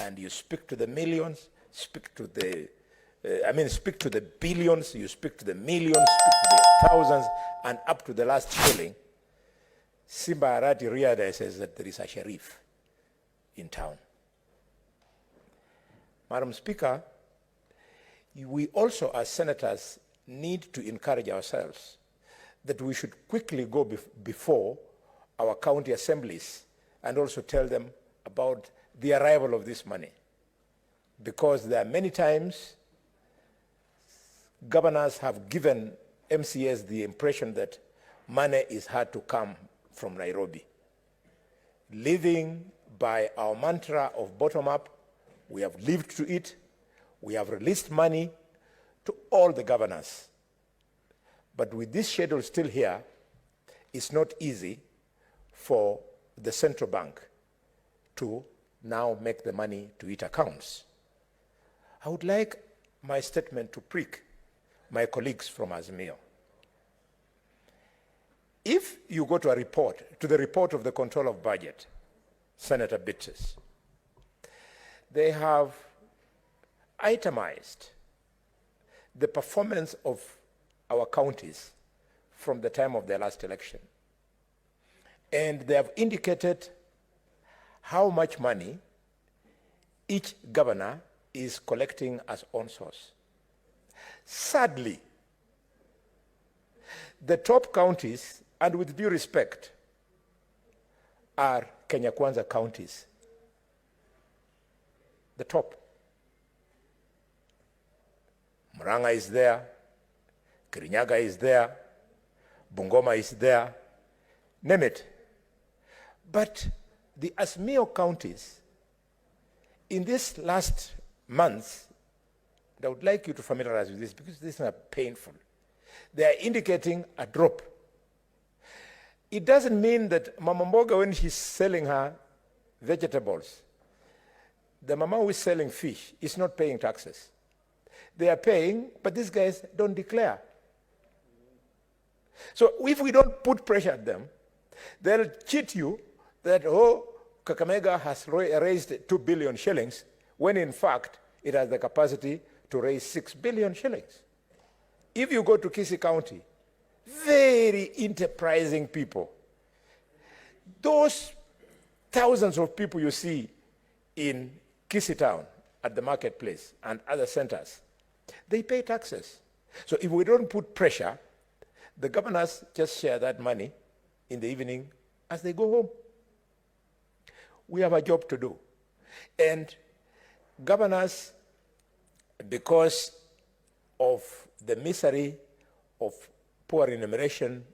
and you speak to the millions, speak to the speak to the billions, you speak to the millions, speak to the thousands, and up to the last shilling, Simba Arati realizes that there is a sheriff in town. Madam Speaker, we also as senators need to encourage ourselves that we should quickly go before our county assemblies and also tell them about the arrival of this money. Because there are many times governors have given MCAs the impression that money is hard to come from Nairobi. Living by our mantra of bottom-up, we have lived to it. We have released money to all the governors. But with this schedule still here, it's not easy for the central bank to now make the money to its accounts. I would like my statement to prick my colleagues from Azimio. If you go to the report of the control of budget, Senator Bitches, they have itemized the performance of our counties from the time of their last election. And they have indicated how much money each governor is collecting as own source. Sadly, the top counties, and with due respect, are Kenya Kwanza counties. The top. Murang'a is there, Kirinyaga is there, Bungoma is there, name it. But the Azimio counties, in this last month, I would like you to familiarize with this because this is painful. They are indicating a drop. It doesn't mean that Mama Mboga, when she's selling her vegetables, the mama who is selling fish is not paying taxes. They are paying, but these guys don't declare. So if we don't put pressure at them, they'll cheat you that, oh, Kakamega has raised 2 billion shillings, when in fact it has the capacity to raise 6 billion shillings. If you go to Kisii County, very enterprising people. Those thousands of people you see in Kisii town at the marketplace and other centers, they pay taxes. So if we don't put pressure, the governors just share that money in the evening as they go home. We have a job to do. And governors, because of the misery of poor remuneration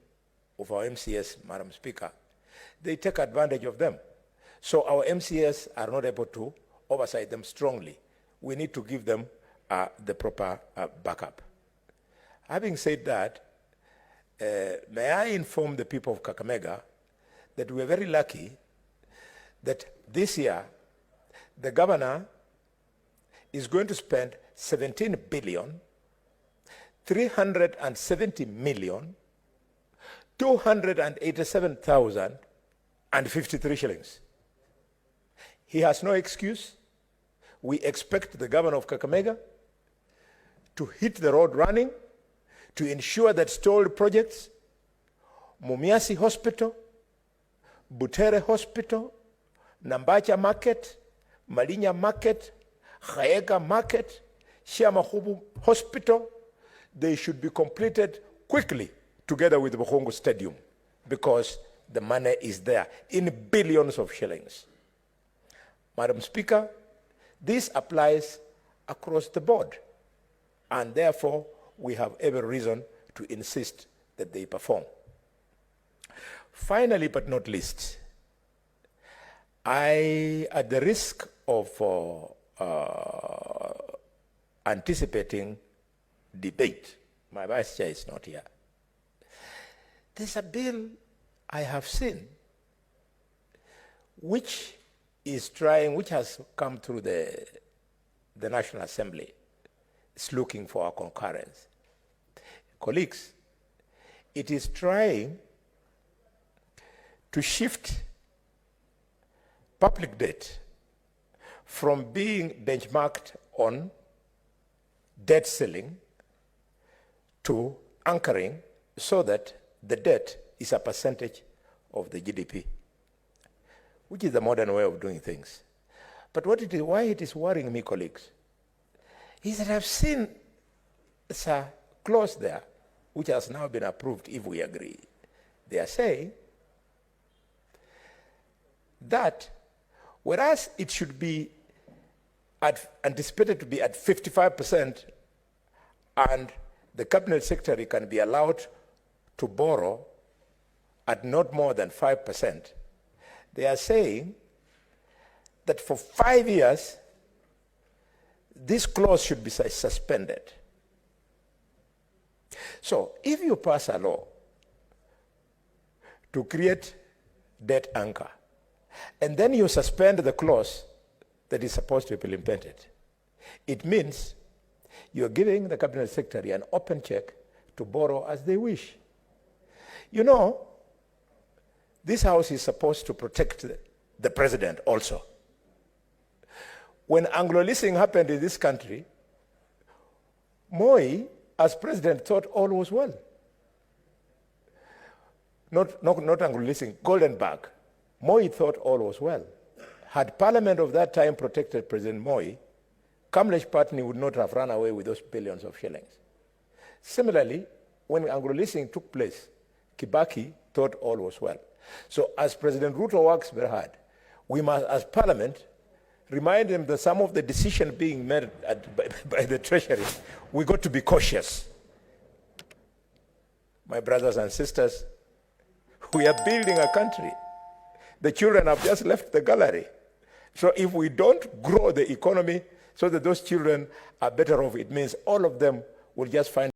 of our MCS, Madam Speaker, they take advantage of them. So our MCS are not able to oversight them strongly. We need to give them the proper backup. Having said that, may I inform the people of Kakamega that we are very lucky that this year the governor is going to spend 17 billion 370 million 287,053 shillings. He has no excuse. We expect the governor of Kakamega to hit the road running, to ensure that stalled projects, Mumiasi Hospital, Butere Hospital, Nambacha Market, Malinya Market, Khaega Market, Shiamahubu Hospital, they should be completed quickly together with the Bukhongo Stadium because the money is there in billions of shillings. Madam Speaker, this applies across the board, and therefore we have every reason to insist that they perform. Finally, but not least, at the risk of anticipating debate, my vice chair is not here. There's a bill I have seen which has come through the National Assembly. It's looking for our concurrence. Colleagues, it is trying to shift public debt from being benchmarked on debt ceiling to anchoring so that the debt is a percentage of the GDP, which is the modern way of doing things. But why it is worrying me, colleagues, is that I've seen a clause there which has now been approved if we agree. They are saying that whereas it should be anticipated to be at 55% and the cabinet secretary can be allowed to borrow at not more than 5%, they are saying that for 5 years, this clause should be suspended. So if you pass a law to create debt anchor, and then you suspend the clause that is supposed to be implemented, it means you're giving the cabinet secretary an open check to borrow as they wish. You know, this house is supposed to protect the president also. When Anglo-leasing happened in this country, Moi, as president, thought all was well. Not Anglo-leasing, Goldenberg. Moi thought all was well. Had Parliament of that time protected President Moi, Kamlesh Patni would not have run away with those billions of shillings. Similarly, when Anglo-leasing took place, Kibaki thought all was well. So as President Ruto works very hard, we must, as Parliament, remind them that some of the decisions being made by the Treasury, we got to be cautious. My brothers and sisters, we are building a country. The children have just left the gallery. So if we don't grow the economy so that those children are better off, it means all of them will just find